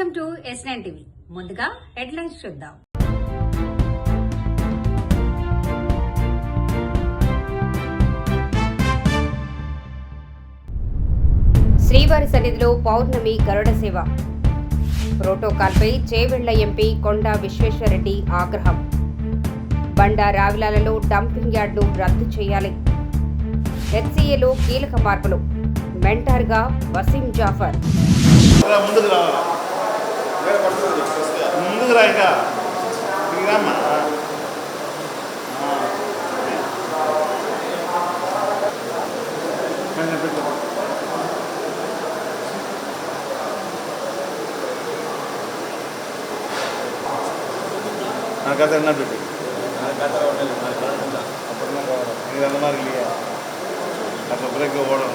Welcome to S9 TV. ముందుగా headlines చూద్దాం. శ్రీవారి సన్నిధిలో పౌర్ణమి గరుడ సేవ. ప్రోటోకాల్పై చేవెళ్ల ఎంపీ కొండా విశ్వేశ్వరరెడ్డి ఆగ్రహం. బండా రావిలాలలో డంపింగ్ యార్డ్ను రద్దు చేయాలి. హెచ్సీఏలో కీలక మార్పులు. మెంటార్గా వసీం జాఫర్. कथा ना बेटी मार्ग लिया ब्रेक ओडन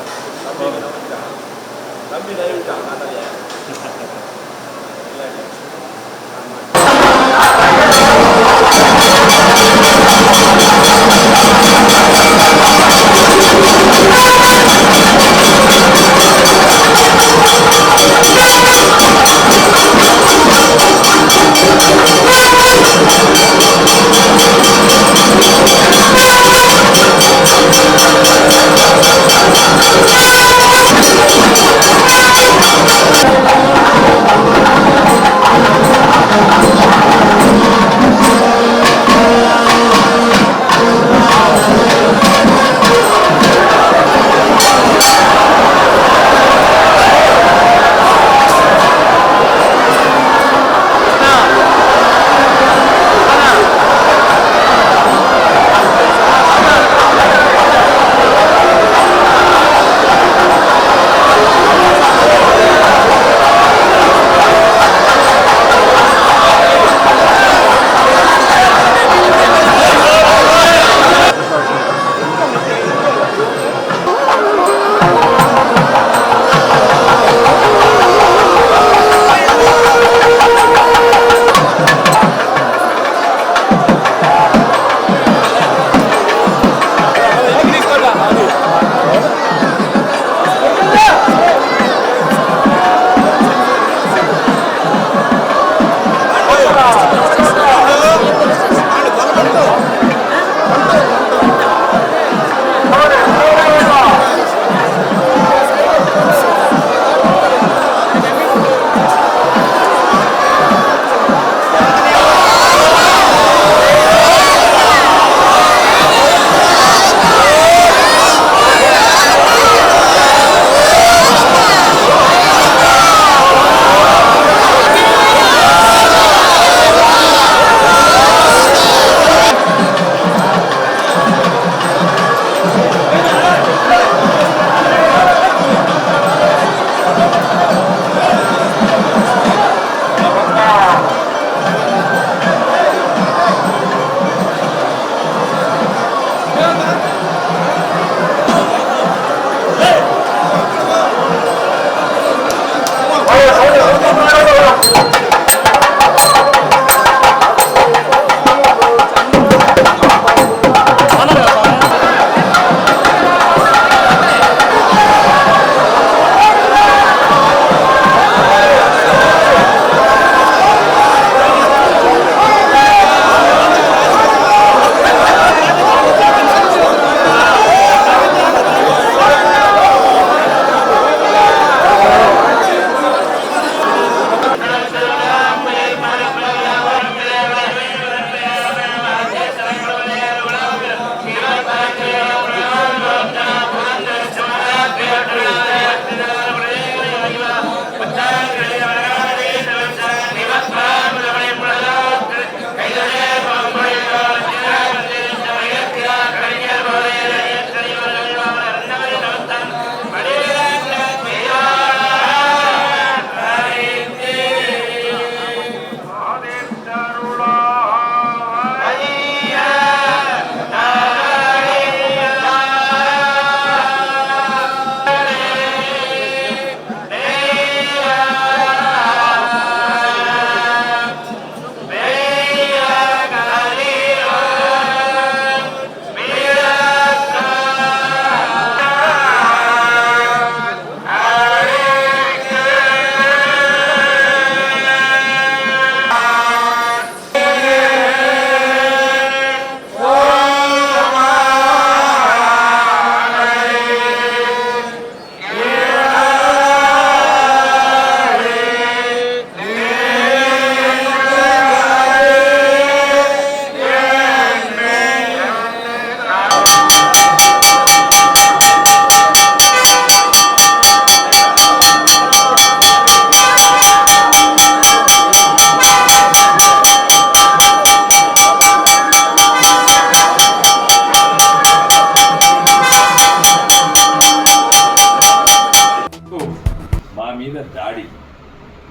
మీద దాడి,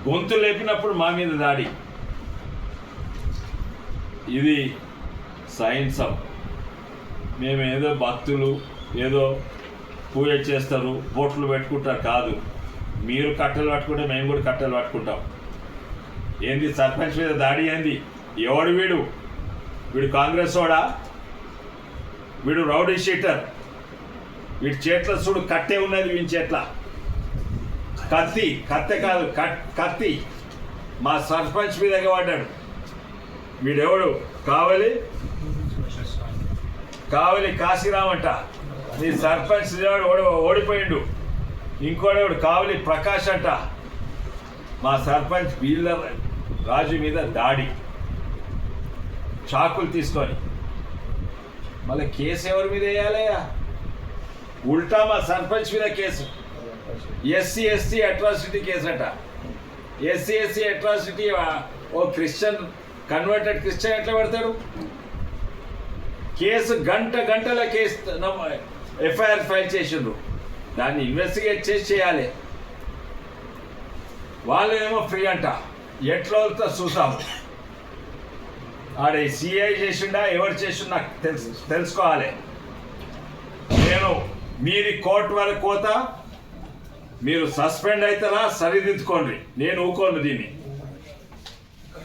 గొంతు లేపినప్పుడు మా మీద దాడి. ఇది సైన్సం. మేము ఏదో భక్తులు ఏదో పూజ చేస్తారు, బొట్లు పెట్టుకుంటారు కాదు. మీరు కట్టెలు పట్టుకుంటే మేము కూడా కట్టెలు పట్టుకుంటాం. ఏంది సర్పంచ్ మీద దాడి? ఏంది? ఎవడు వీడు? వీడు కాంగ్రెస్ వాడా? వీడు రౌడీ షీటర్. వీడి చేట్ల చూడు కట్టే ఉన్నది, వీని చేట్ల కత్తి. కత్తె కాదు, కత్తి మా సర్పంచ్ మీద పడ్డాడు. వీడెవడు? కావలి కాశీరామంట. నీ సర్పంచ్ ఓడిపోయిండు. ఇంకోడెవడు? కావలి ప్రకాష్ అంట. మా సర్పంచ్ బీల్లర్ రాజు మీద దాడి, చాకులు తీసుకొని. మళ్ళీ కేసు ఎవరి మీద వేయాలయ్యా? ఉల్టా మా సర్పంచ్ మీద కేసు. ఎస్సీ అట్రాసిటీ కేసు అంట. SC atrocity. ఓ క్రిస్టియన్, కన్వర్టెడ్ క్రిస్టియన్ ఎట్లా పెడతాడు? కేసు గంటల కేసు ఎఫ్ఐఆర్ ఫైల్ చేసిండ్రు. దాన్ని ఇన్వెస్టిగేట్ చేయాలి. వాళ్ళేమో ఫ్రీ అంట. ఎట్లా చూసాము. ఆడ సిఐ చేసిండా ఎవరు చేసిండు నాకు తెలుసుకోవాలి. నేను మీది కోర్టు వరకు పోతా, మీరు సస్పెండ్ అవుతారా సరిదిద్దుకోండి. నేను ఊకోను. దీన్ని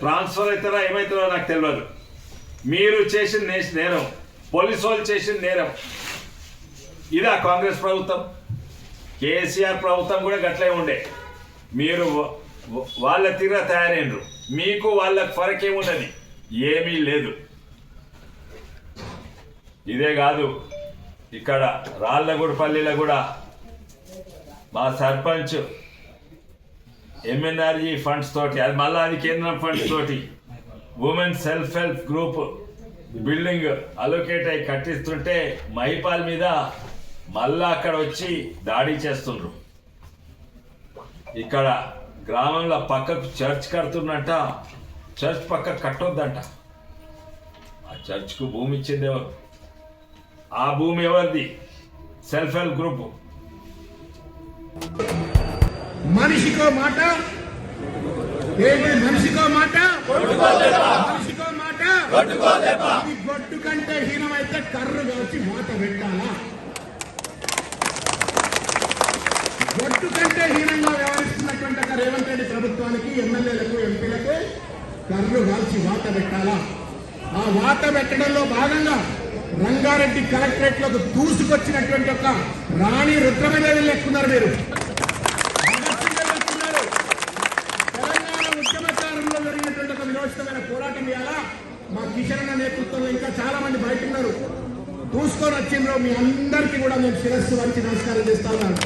ట్రాన్స్ఫర్ అవుతారా ఏమవుతారో నాకు తెలియదు. మీరు చేసిన నేరం, పోలీసు వాళ్ళు చేసిన నేరం. ఇదా కాంగ్రెస్ ప్రభుత్వం? కేసీఆర్ ప్రభుత్వం కూడా గట్లే ఉండే. మీరు వాళ్ళ తీరా తయారైనరు. మీకు వాళ్ళకి ఫరక్ ఏమున్నది? ఏమీ లేదు. ఇదే కాదు, ఇక్కడ రాళ్ళగూడపల్లిలో కూడా మా సర్పంచ్ ఎంఎన్ఆర్జీ ఫండ్స్ తోటి, అది మళ్ళీ అది కేంద్రం ఫండ్స్ తోటి women self help group building allocate అయి కట్టిస్తుంటే మహిపాల్ మీద మళ్ళా అక్కడ వచ్చి దాడి చేస్తుండ్రు. ఇక్కడ గ్రామంలో పక్కకు చర్చ్ కడుతున్నట్ట. చర్చ్ పక్క కట్టొద్దంట. ఆ చర్చ్కు భూమి ఇచ్చింది ఎవరు? ఆ భూమి ఎవరిది? Self help group. మనిషికో మాట, మనిషికో మాట, మనిషికో మాట. ఇది గొడ్డు కంటే హీనమైతే కర్రు కాల్చి మాట పెట్టాలా? గొడ్డు కంటే హీనంగా వ్యవహరిస్తున్నటువంటి రేవంత్ రెడ్డి ప్రభుత్వానికి, ఎమ్మెల్యేలకు, ఎంపీలకు కర్రు కాల్చి వాత పెట్టాలా? ఆ వాత పెట్టడంలో భాగంగా రంగారెడ్డి కలెక్టరేట్ లోకి దూసుకొచ్చినటువంటి ఒక రాణి రుద్రమదేవి లెక్కున్నారు మీరు. తెలంగాణ ఉద్యమకారంలో జరిగినటువంటి ఒక విరోచితమైన పోరాటం ఇవాళ మా కిషన్ అన్న నేతృత్వంలో ఇంకా చాలా మంది బయట ఉన్నారు. దూసుకొని వచ్చిండ్రు. మీ అందరికీ కూడా నేను శిరస్సు వంచి నమస్కారం చేస్తా ఉన్నాను.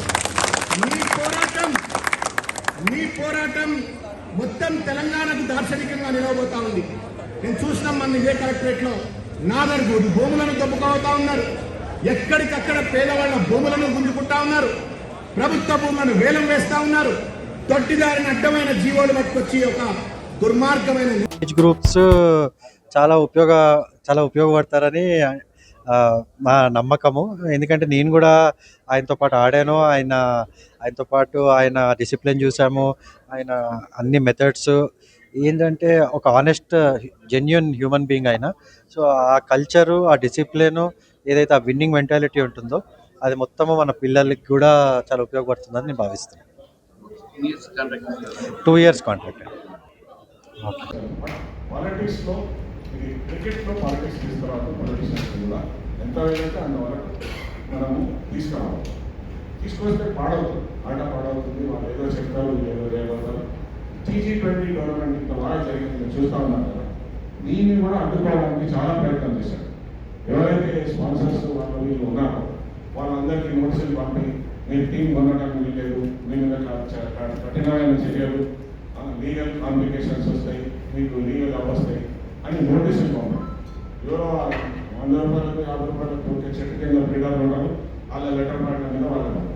మీ పోరాటం మొత్తం తెలంగాణకు దార్శనికంగా నిలవబోతా ఉంది. నేను చూసినాం మన ఇదే కలెక్టరేట్ లో నాదర్గూడి భూములను దొబ్బుకోతా ఉన్నారు. ఎక్కడికక్కడ పేదవాళ్ల భూములను గుంజుకుంటా ఉన్నారు. ప్రభుత్వ భూములను వేలం వేస్తా ఉన్నారు. దొడ్డిదారిన అడ్డమైన జీవోలు పట్టుకొచ్చి ఒక దుర్మార్గమైన గ్రూప్స్ చాలా ఉపయోగపడతారని మా నమ్మకము. ఎందుకంటే నేను కూడా ఆయనతో పాటు ఆడాను. ఆయనతో పాటు ఆయన డిసిప్లిన్ చూసాము. ఆయన అన్ని మెథడ్స్ ఏంటంటే ఒక ఆనెస్ట్ జెన్యూన్ హ్యూమన్ బీయింగ్ ఆయన. సో ఆ కల్చరు, ఆ డిసిప్లిన్, ఏదైతే ఆ విన్నింగ్ మెంటాలిటీ ఉంటుందో అది మొత్తము మన పిల్లలకి కూడా చాలా ఉపయోగపడుతుందని నేను భావిస్తున్నాను. 2 years కాంట్రాక్ట్. పాలిటిక్స్లో ఇది క్రికెట్లో పాలిటిక్స్ తీసుకురావడం పొలిటీషియన్స్ కూడా ఎంత వేలంటే అంతవరకు మనము తీసుకొస్తే పాడవుతుంది, ఆట పాడవుతుంది. వాళ్ళు ఏదో చెప్తారు, ఏదో చేయగలుగుతారు. G20 గవర్నమెంట్ ఇంత బాగా జరిగింది చూస్తూ ఉన్నాం కదా. దీన్ని కూడా అడ్డుకోవడానికి చాలా ప్రయత్నం చేశారు. ఎవరైతే స్పాన్సర్స్ వాళ్ళు వీళ్ళు ఉన్నారో వాళ్ళందరికీ నోటీసులు పంపి మీరు టీం కొనడానికి వీల్లేదు, మీ మీద కఠినమైన చర్యలు, లీగల్ కాంప్లికేషన్స్ వస్తాయి, మీకు లీగల్ వస్తాయి అని నోటీసులు పంపారు. ఎవరో 100 రూపాయలకు 50 రూపాయలకు చెట్టు కింద ఫ్రీడర్ ఉన్నారు. వాళ్ళ లెటర్ ప్యాడ్ల మీద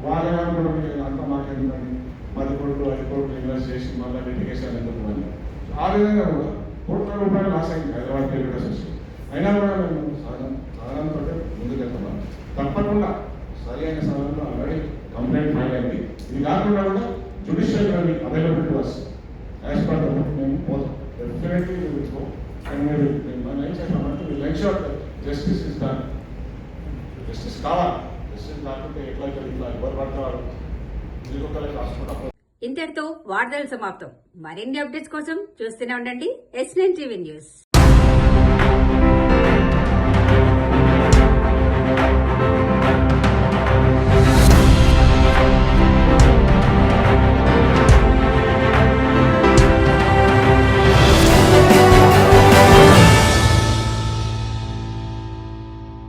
వాళ్ళ కూడా అంతా మాకేంటండి 10 కోట్లు 5 కోట్లు ఇన్వెస్ట్ చేసి మళ్ళీ లిటిగేషన్ ఎందుకు అని ఆ విధంగా కూడా కోట్ల రూపాయలు లాస్ అయింది హైదరాబాద్ క్రికెట్ అసోసియేషన్. అయినా కూడా మేము సాధనంతో ముందుకెళ్తున్నాం. తప్పకుండా సరి అయిన సమయంలో ఆల్రెడీ కంప్లైంట్ ఫైల్ అయింది. ఇది కాకుండా కూడా judicial remedy available to us as per the book name both. Definitely we will go and we will ensure that justice is done. Justice కావాలి. Justice కాకపోతే ఎట్లా ఎవరు పడతారు ఇంకొకరికి హాస్పిటల్. ఇంతటితో వార్తలు సమాప్తం. మరిన్ని అప్డేట్స్ కోసం చూస్తూనే ఉండండి S9 టీవీ న్యూస్.